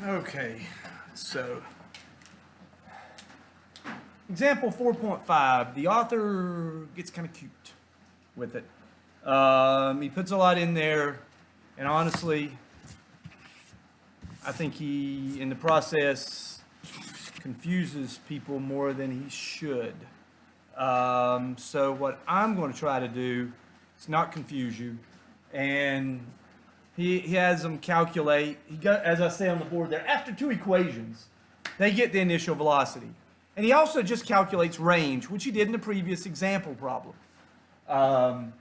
Okay, so example 4.5, the author gets kind of cute with it. He puts a lot in there, and honestly, I think he, in the process, confuses people more than he should. So what I'm going to try to do is not confuse you, and he has them calculate, as I say on the board there, after two equations, they get the initial velocity. And he also just calculates range, which he did in the previous example problem. I'm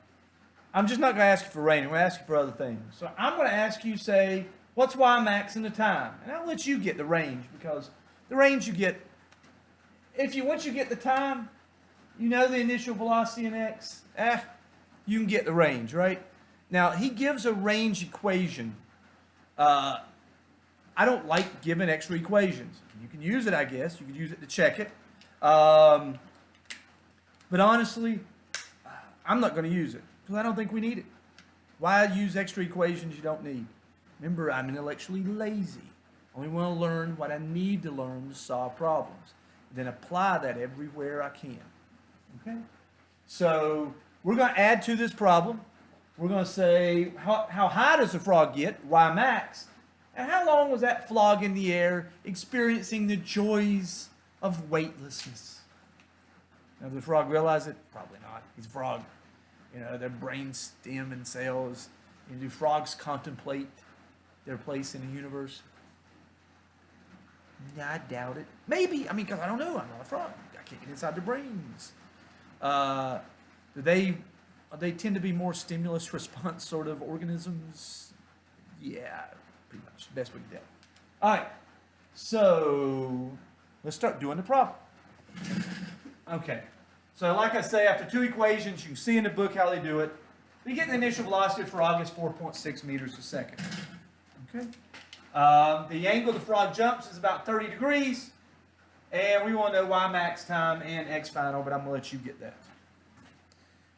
just not going to ask you for range, I'm going to ask you for other things. So I'm going to ask you, say, what's y max in the time? And I'll let you get the range, because the range you get, once you get the time, you know the initial velocity in x, you can get the range, right? Now, he gives a range equation. I don't like giving extra equations. You can use it, I guess. You can use it to check it. But honestly, I'm not going to use it because I don't think we need it. Why use extra equations you don't need? Remember, I'm intellectually lazy. I only want to learn what I need to learn to solve problems. Then apply that everywhere I can. Okay? So we're going to add to this problem. We're going to say, how high does the frog get, y max, and how long was that frog in the air experiencing the joys of weightlessness? Now, does the frog realize it? Probably not. He's a frog. You know, their brain stem and cells. Do frogs contemplate their place in the universe? Yeah, I doubt it. Maybe. Because I don't know. I'm not a frog. I can't get inside their brains. They tend to be more stimulus response sort of organisms. Yeah, pretty much. Best we can do. All right. So let's start doing the problem. Okay. So like I say, after two equations, you can see in the book how they do it. We get the initial velocity of the frog is 4.6 meters a second. Okay. The angle the frog jumps is about 30 degrees. And we want to know y max time and x final, but I'm going to let you get that.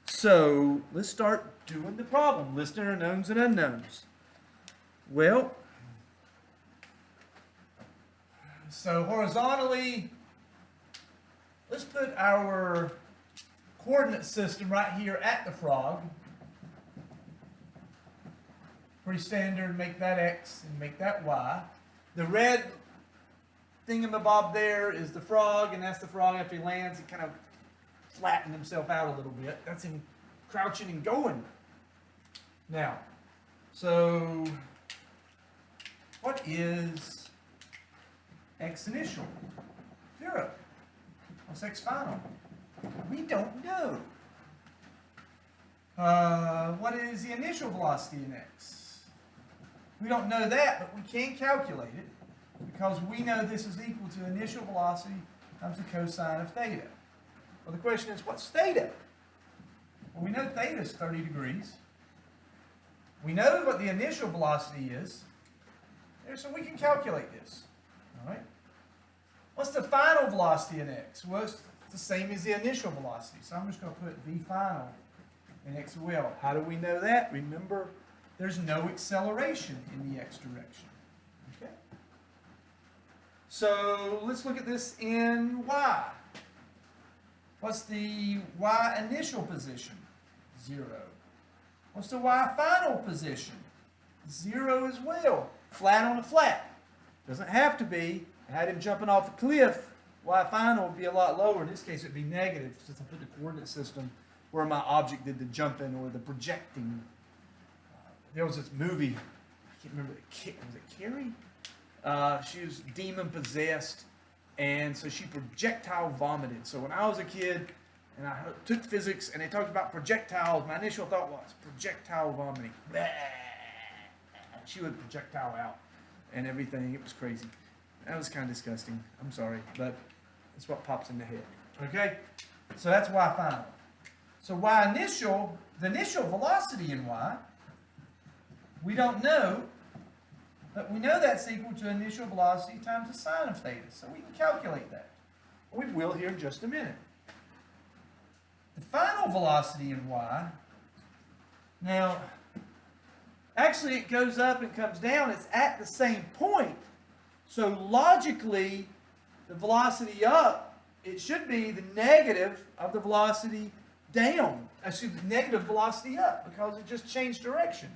So let's start doing the problem, listing our knowns and unknowns. Well, so horizontally, let's put our coordinate system right here at the frog. Pretty standard, make that x and make that y. The red thingamabob there is the frog, and that's the frog after he lands. He kind of flattened himself out a little bit. That's him crouching and going. Now, so what is x initial? 0. What's x final? We don't know. What is the initial velocity in x? We don't know that, but we can calculate it because we know this is equal to initial velocity times the cosine of theta. Well, the question is, what's theta? Well, we know theta is 30 degrees. We know what the initial velocity is, so we can calculate this. All right. What's the final velocity in x? Well, it's the same as the initial velocity, so I'm just going to put v final in x as well. How do we know that? Remember, there's no acceleration in the x direction. Okay. So let's look at this in y. What's the y initial position? 0. What's the y final position? 0 as well. Flat on a flat. Doesn't have to be. I had him jumping off a cliff. Y final would be a lot lower. In this case, it would be negative since I put the coordinate system where my object did the jumping or the projecting. There was this movie. I can't remember. Was it Carrie? She was demon possessed. And so she projectile vomited. So when I was a kid and I took physics and they talked about projectiles, my initial thought was projectile vomiting. She would projectile out and everything. It was crazy. That was kind of disgusting. I'm sorry, but it's what pops in the head. Okay? So that's y final. So y initial, the initial velocity in y, we don't know. But we know that's equal to initial velocity times the sine of theta. So we can calculate that. We will here in just a minute. The final velocity in y, now, actually it goes up and comes down. It's at the same point. So logically, the velocity up, it should be the negative of the velocity down. Actually, the negative velocity up, because it just changed direction.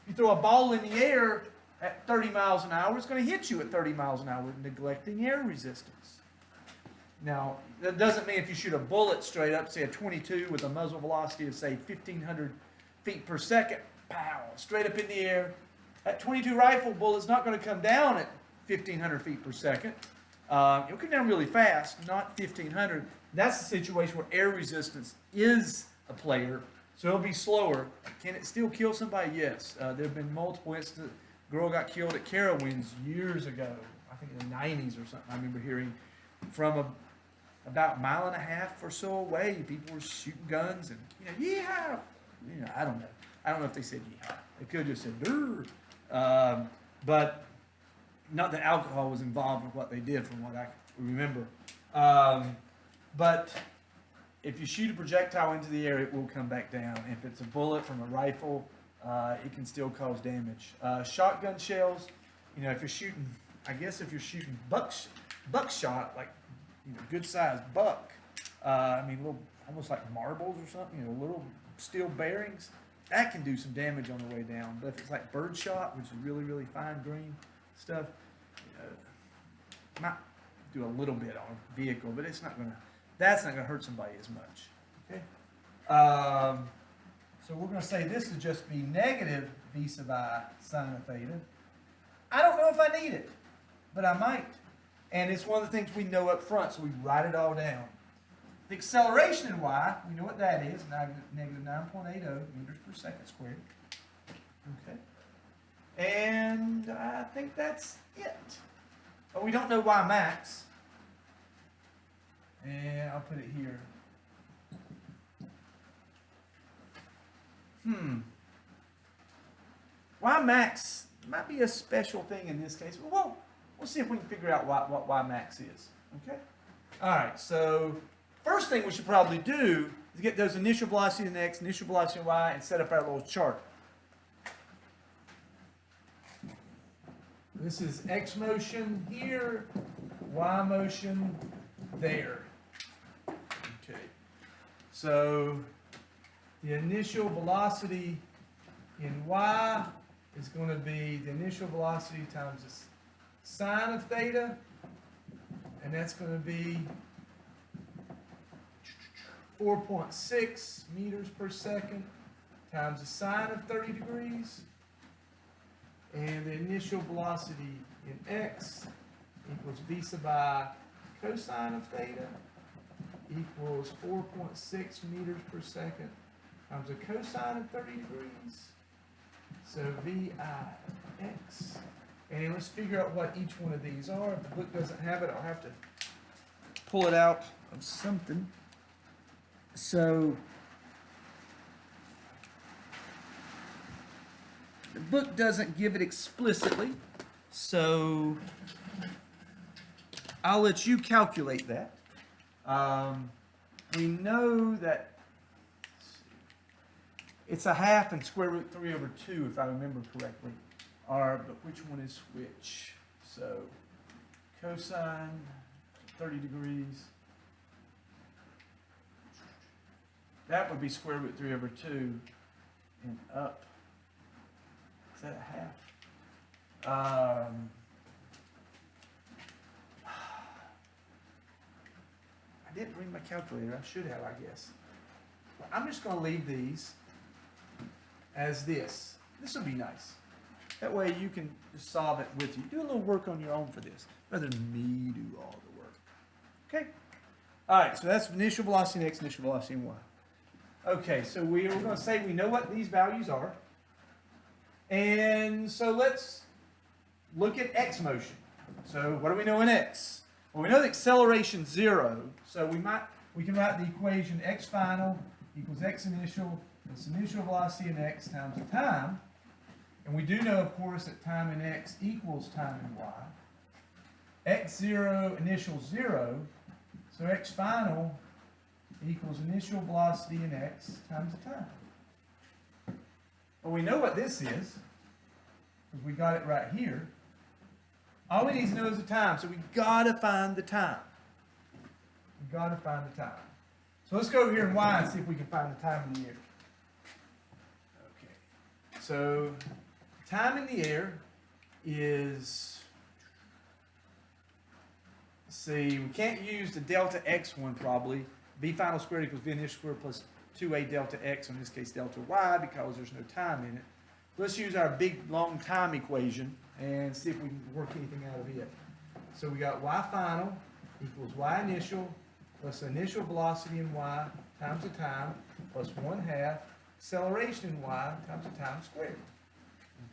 You throw a ball in the air at 30 miles an hour, it's going to hit you at 30 miles an hour, neglecting air resistance. Now, that doesn't mean if you shoot a bullet straight up, say a 22 with a muzzle velocity of, say, 1,500 feet per second, pow, straight up in the air. That 22 rifle bullet's not going to come down at 1,500 feet per second. It'll come down really fast, not 1,500. That's the situation where air resistance is a player, so it'll be slower. Can it still kill somebody? Yes. There have been multiple instances. A girl got killed at Carowinds years ago, I think in the 90s or something. I remember hearing from about a mile and a half or so away, people were shooting guns and, yeehaw. I don't know. I don't know if they said yeehaw. They could have just said durr. But not that alcohol was involved with what they did, from what I remember. But if you shoot a projectile into the air, it will come back down. If it's a bullet from a rifle, it can still cause damage. Shotgun shells, if you're shooting, I guess if you're shooting buckshot, like good sized buck, little, almost like marbles or something, little steel bearings, that can do some damage on the way down. But if it's like birdshot, which is really, really fine grain stuff, might do a little bit on a vehicle, but that's not gonna hurt somebody as much. Okay. So we're gonna say this would just be negative v sub I sine of theta. I don't know if I need it, but I might. And it's one of the things we know up front, so we write it all down. The acceleration in y, we know what that is, negative 9.80 meters per second squared. Okay. And I think that's it. But we don't know y max. And I'll put it here. Y max might be a special thing in this case. Well, we'll see if we can figure out what y max is. Okay? All right, so first thing we should probably do is get those initial velocity in x, initial velocity in y, and set up our little chart. This is x motion here, y motion there. Okay. So the initial velocity in y is going to be the initial velocity times the sine of theta, and that's going to be 4.6 meters per second times the sine of 30 degrees. And the initial velocity in x equals v sub I cosine of theta equals 4.6 meters per second times the cosine of 30 degrees. So VIX. And let's figure out what each one of these are. If the book doesn't have it, I'll have to pull it out of something. So the book doesn't give it explicitly, so I'll let you calculate that. We know that it's a half and square root 3 over 2, if I remember correctly. But which one is which? So cosine 30 degrees. That would be square root 3 over 2 and up. Is that a half? I didn't bring my calculator. I should have, I guess. I'm just going to leave these as this. This will be nice. That way you can just solve it with you. Do a little work on your own for this, rather than me do all the work. Okay? All right, so that's initial velocity in x, initial velocity in y. Okay, so we're going to say we know what these values are. And so let's look at x motion. So what do we know in x? Well, we know the acceleration 0. So we can write the equation x final equals x initial plus initial velocity in x times the time. And we do know, of course, that time in x equals time in y. x0 initial 0. So x final equals initial velocity in x times the time. Well, we know what this is, because we got it right here. All we need to know is the time, so we gotta find the time. We gotta find the time. So let's go over here in y and see if we can find the time in the air. Okay. So time in the air is, let's see, we can't use the delta x one probably. V final squared equals V initial squared plus 2a delta x, in this case delta y, because there's no time in it. Let's use our big long time equation and see if we can work anything out of it. So we got y final equals y initial plus initial velocity in y times the time plus 1/2 acceleration in y times the time squared.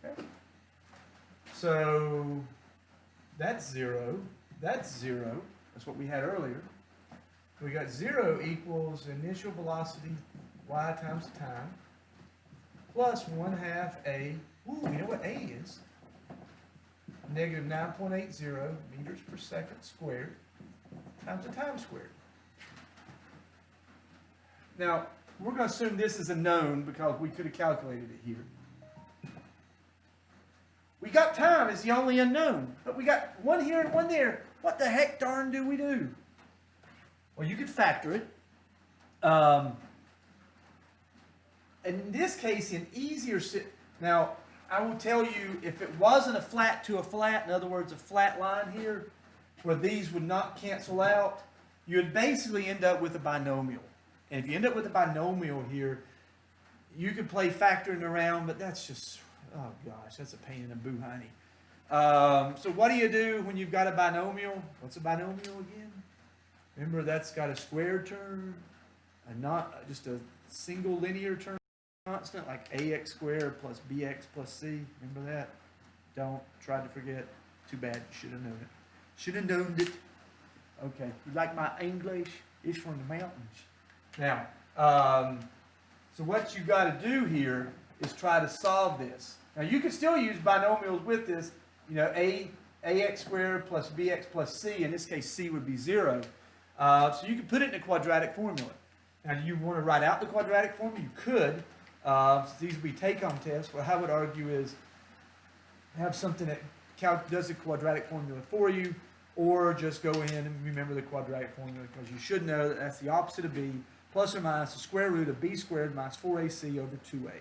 Okay. So that's 0. That's 0. That's what we had earlier. We got 0 equals initial velocity y times the time plus 1/2 a. Ooh, we know what a is. Negative 9.80 meters per second squared times the time squared. Now, we're going to assume this is a known because we could have calculated it here. We got time as the only unknown, but we got one here and one there. What the heck darn do we do? Well, you could factor it. In this case, an easier... Now, I will tell you, if it wasn't a flat to a flat, in other words, a flat line here, where these would not cancel out, you would basically end up with a binomial. And if you end up with a binomial here, you could play factoring around, but that's just, oh gosh, that's a pain in the boo-honey. So what do you do when you've got a binomial? What's a binomial again? Remember, that's got a square term, and not just a single linear term constant, like ax squared plus bx plus c. Remember that? Don't. Try to forget. Too bad. You should have known it. Should have known it. Okay. You like my English? It's from the mountains. Now, so what you got to do here is try to solve this. Now, you can still use binomials with this. You know, ax squared plus bx plus c. In this case, c would be 0. So you can put it in a quadratic formula. Now, do you want to write out the quadratic formula? You could. These would be take-home tests. What I would argue is have something that does the quadratic formula for you, or just go in and remember the quadratic formula, because you should know that that's the opposite of b, plus or minus the square root of b squared minus 4ac over 2a.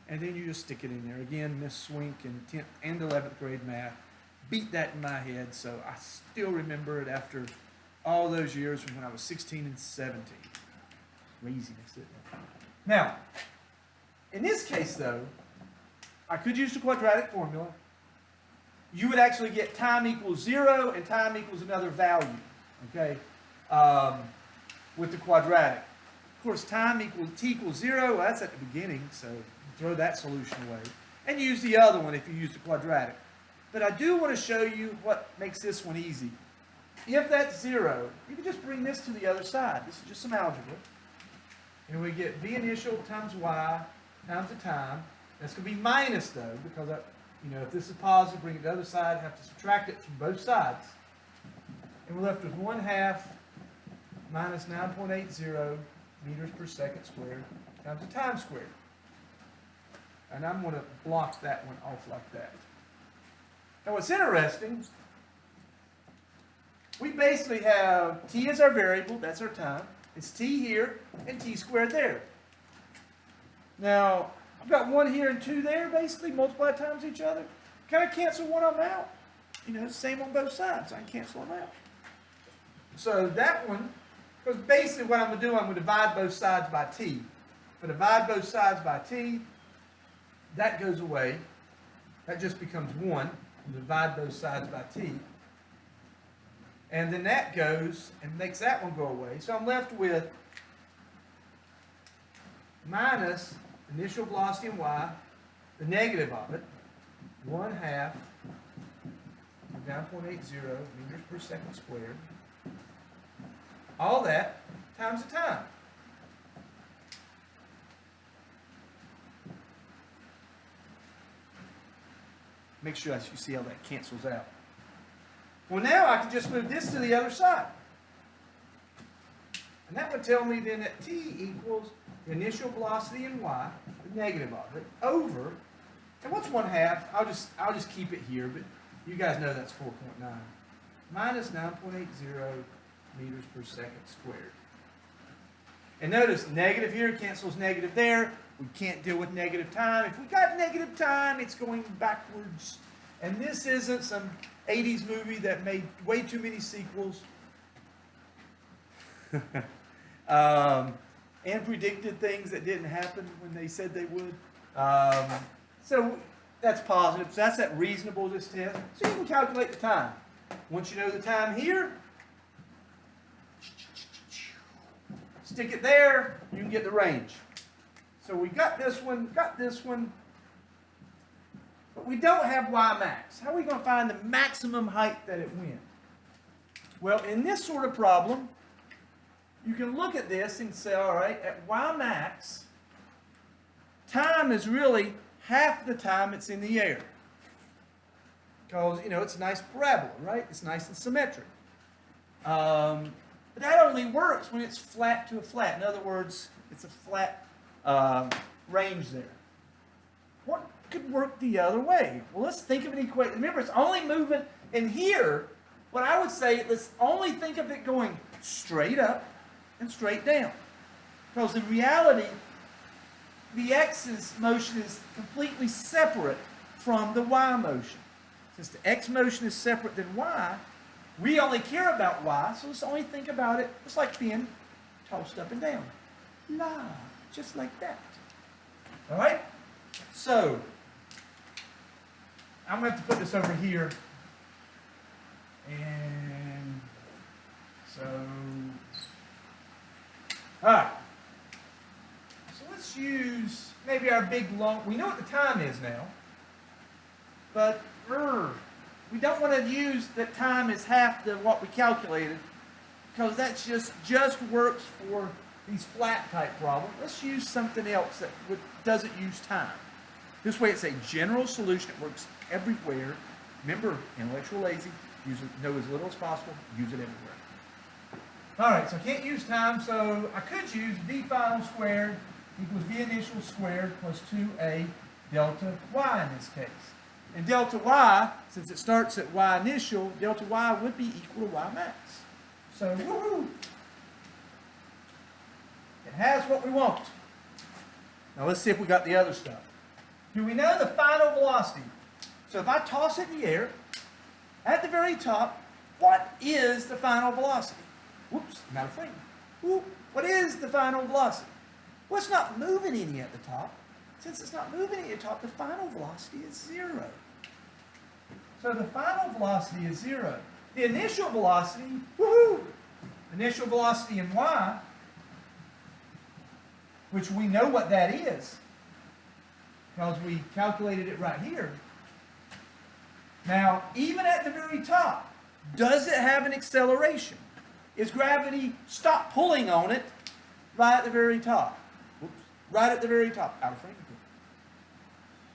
And then you just stick it in there. Again, Miss Swink in 10th and 11th grade math beat that in my head, so I still remember it after all those years from when I was 16 and 17. Craziness, isn't it? Now, in this case, though, I could use the quadratic formula. You would actually get time equals 0 and time equals another value, okay, with the quadratic. Of course, time equals t equals 0, well, that's at the beginning, so throw that solution away. And use the other one if you use the quadratic. But I do want to show you what makes this one easy. If that's 0, you can just bring this to the other side. This is just some algebra. And we get v initial times y times the time. That's going to be minus, though, because if this is positive, bring it to the other side, have to subtract it from both sides. And we're left with 1/2 minus 9.80 meters per second squared times the time squared. And I'm going to block that one off like that. Now, what's interesting, we basically have t as our variable, that's our time. It's t here and t squared there. Now, I've got 1 here and 2 there, basically, multiplied times each other. Can I cancel one of them out? Same on both sides. I can cancel them out. So that one, because basically what I'm going to do, I'm going to divide both sides by t. If I divide both sides by t, that goes away. That just becomes 1. Divide both sides by t. And then that goes and makes that one go away. So I'm left with minus initial velocity in y, the negative of it, 1/2 9.80 meters per second squared. All that times the time. Make sure that you see how that cancels out. Well, now I can just move this to the other side. And that would tell me then that t equals the initial velocity in y, the negative of it, over, and what's 1/2? I'll just keep it here, but You guys know that's 4.9. Minus 9.80 meters per second squared. And notice, negative here cancels negative there. We can't deal with negative time. If we got negative time, it's going backwards. And this isn't some 80s movie that made way too many sequels. And predicted things that didn't happen when they said they would. So that's positive. So that's that reasonableness test. So you can calculate the time. Once you know the time here, stick it there, you can get the range. So we got this one, but we don't have Y max. How are we going to find the maximum height that it went? Well, in this sort of problem, you can look at this and say, all right, at Y max, time is really half the time it's in the air. Because, you know, it's a nice parabola, right? It's nice and symmetric. But that only works when it's flat to a flat. In other words, it's a flat range there. What could work the other way? Well, let's think of an equation. Remember, it's only moving in here. What I would say, let's only think of it going straight up and straight down. Because in reality, the X's motion is completely separate from the Y motion. Since the X motion is separate than Y, we only care about Y, so let's only think about it just like being tossed up and down. La, just like that. All right? So, I'm going to have to put this over here. And so, all right. So let's use maybe our big long, we know what the time is now, but we don't want to use that time as half the what we calculated, because that just works for these flat type problems. Let's use something else that doesn't use time. This way it's a general solution. It works everywhere. Remember, intellectual lazy, know as little as possible, use it everywhere. All right, so I can't use time, so I could use V final squared equals V initial squared plus 2A delta Y in this case. And delta Y, since it starts at Y initial, delta Y would be equal to Y max. So, woohoo! It has what we want. Now let's see if we got the other stuff. Do we know the final velocity? So if I toss it in the air, at the very top, what is the final velocity? Whoops, I'm out of frame. Whoop, what is the final velocity? Well, it's not moving any at the top. Since it's not moving any at the top, the final velocity is 0. So the final velocity is 0. The initial velocity, woohoo! Initial velocity in Y, which we know what that is, because we calculated it right here. Now, even at the very top, does it have an acceleration? Is gravity stop pulling on it right at the very top? Whoops, right at the very top. Out of frame.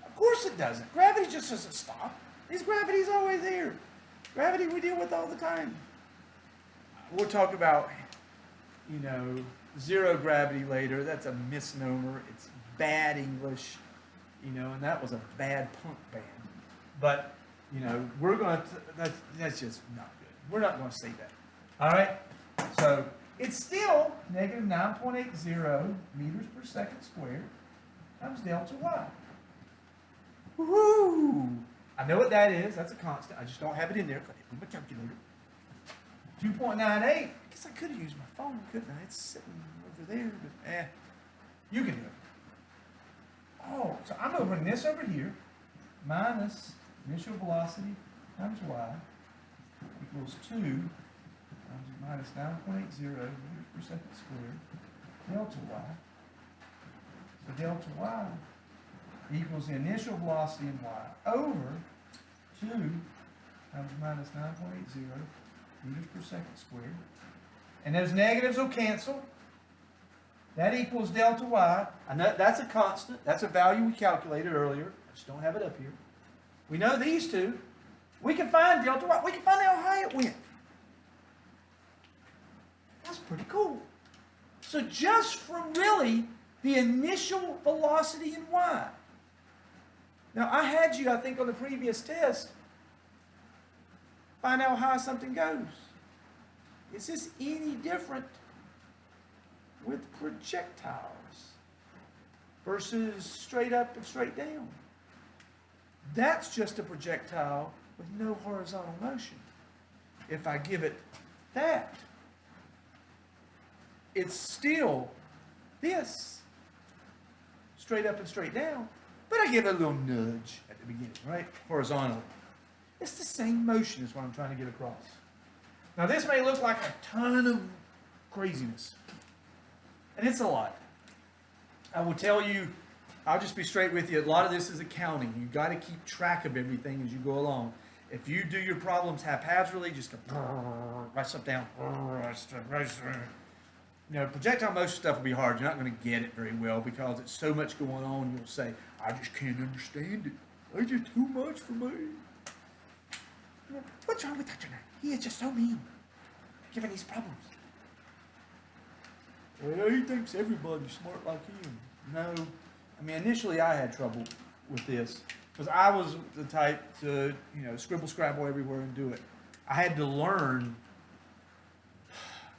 Of course it doesn't. Gravity just doesn't stop. Gravity's always there. Gravity we deal with all the time. We'll talk about, you know, zero gravity later. That's a misnomer. It's bad English, you know, and that was a bad punk band. But, you know, we're going to, that's just not good. We're not going to say that. All right? So, it's still negative 9.80 meters per second squared times delta Y. Woohoo! I know what that is. That's a constant. I just don't have it in there because I didn't put my calculator. 2.98. I guess I could have used my phone, couldn't I? It's sitting over there, but you can do it. Oh, so I'm going to bring this over here. Minus initial velocity times y equals 2 times minus 9.80 meters per second squared delta y. So delta y equals the initial velocity in y over 2 times minus 9.80 meters per second squared. And those negatives will cancel. That equals delta y. I know that's a constant. That's a value we calculated earlier. I just don't have it up here. We know these two. We can find delta y. We can find out how high it went. That's pretty cool. So just from really the initial velocity in y. Now I had you, I think on the previous test, find out how high something goes. Is this any different with projectiles versus straight up and straight down? That's just a projectile with no horizontal motion. If I give it that, it's still this, straight up and straight down, but I give it a little nudge at the beginning, right? Horizontal. It's the same motion is what I'm trying to get across. Now this may look like a ton of craziness, and it's a lot. I will tell you, I'll just be straight with you, a lot of this is accounting. You've got to keep track of everything as you go along. If you do your problems haphazardly, just go write stuff down. You know, projectile motion stuff will be hard. You're not going to get it very well because it's so much going on. You'll say, I just can't understand it. It's just too much for me. You know, what's wrong with that tonight? He is just so mean, giving these problems. Well, he thinks everybody's smart like him. No. I mean, initially I had trouble with this because I was the type to, you know, scribble, scrabble everywhere and do it. I had to learn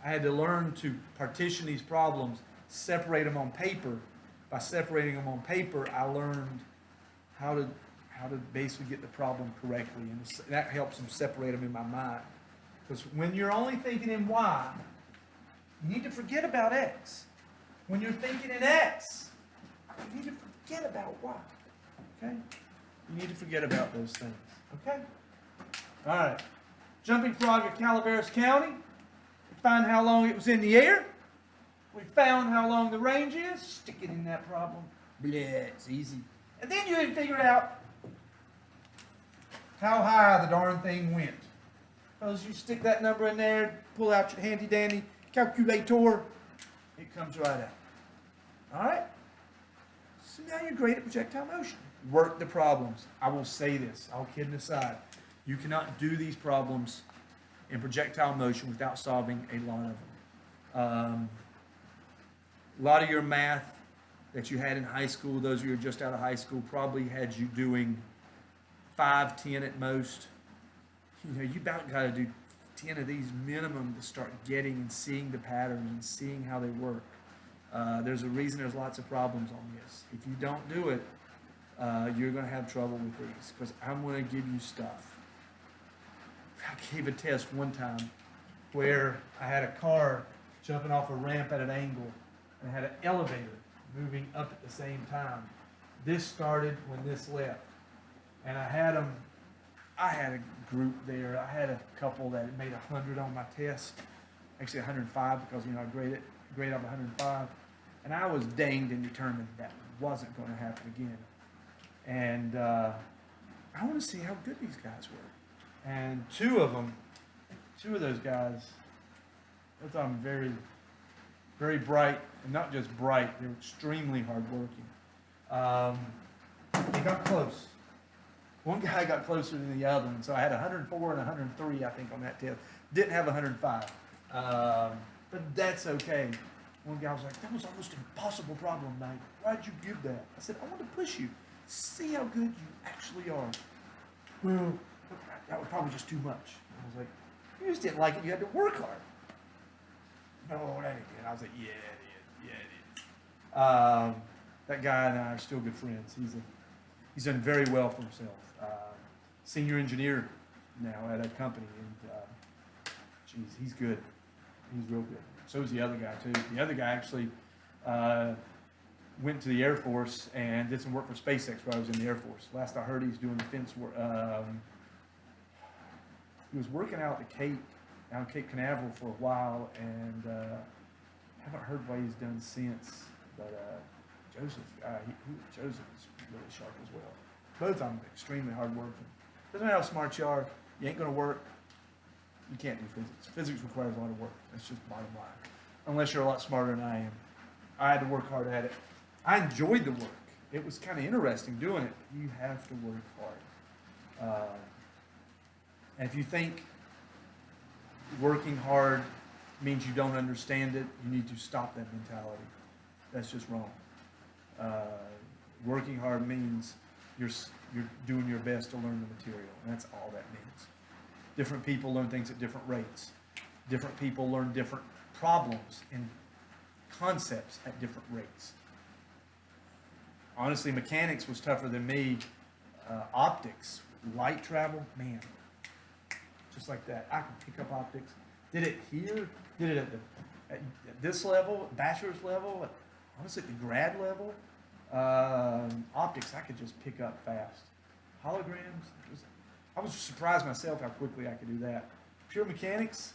to partition these problems, separate them on paper. By separating them on paper, I learned how to basically get the problem correctly, and that helps them separate them in my mind. Because when you're only thinking in Y, you need to forget about X. When you're thinking in X, you need to forget about Y. Okay? You need to forget about those things. Okay? All right. Jumping frog at Calaveras County. We find how long it was in the air. We found how long the range is. Stick it in that problem. Blah, it's easy. And then you can figure out how high the darn thing went. Because you stick that number in there, pull out your handy dandy calculator, it comes right out. All right? So now you're great at projectile motion. Work the problems. I will say this, all kidding aside, you cannot do these problems in projectile motion without solving a lot of them. A lot of your math that you had in high school, those of you who are just out of high school, probably had you doing 5, 10 at most. You know, you about got to do 10 of these minimum to start getting and seeing the patterns and seeing how they work. There's a reason there's lots of problems on this. If you don't do it, you're going to have trouble with these because I'm going to give you stuff. I gave a test one time where I had a car jumping off a ramp at an angle and I had an elevator moving up at the same time. This started when this left. And I had a group there. I had a couple that had made 100 on my test. Actually 105 because, you know, I grade up 105. And I was danged and determined that wasn't going to happen again. And I want to see how good these guys were. And two of those guys, I thought them very, very bright, and not just bright, they were extremely hardworking. They got close. One guy got closer than the other, and so I had 104 and 103, I think, on that test. Didn't have 105, but that's okay. One guy was like, that was almost an impossible problem, mate. Why'd you give that? I said, I want to push you. See how good you actually are. Well, that was probably just too much. I was like, you just didn't like it. You had to work hard. No, that ain't it. I was like, yeah, it is. Yeah, it is. That guy and I are still good friends. He's done very well for himself. Senior engineer now at a company, and geez, he's good. He's real good. So is the other guy too. The other guy actually went to the Air Force and did some work for SpaceX while I was in the Air Force. Last I heard, he's doing defense work. He was working out at Cape Canaveral for a while, and haven't heard what he's done since. But Joseph is really sharp as well. Both of them extremely hardworking. Doesn't matter how smart you are, you ain't going to work. You can't do physics. Physics requires a lot of work. That's just bottom line. Unless you're a lot smarter than I am. I had to work hard at it. I enjoyed the work. It was kind of interesting doing it. You have to work hard. And if you think working hard means you don't understand it, you need to stop that mentality. That's just wrong. Working hard means you're doing your best to learn the material. And that's all that means. Different people learn things at different rates. Different people learn different problems and concepts at different rates. Honestly, mechanics was tougher than me. Optics, light travel, man, just like that. I can pick up optics. Did it here, did it at this level, bachelor's level, honestly at the grad level. Optics I could just pick up fast. Holograms, I was surprised myself how quickly I could do that. Pure mechanics,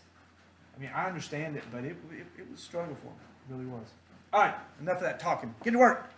I mean, I understand it, but it was a struggle for me. It really was. All right, enough of that talking. Get to work.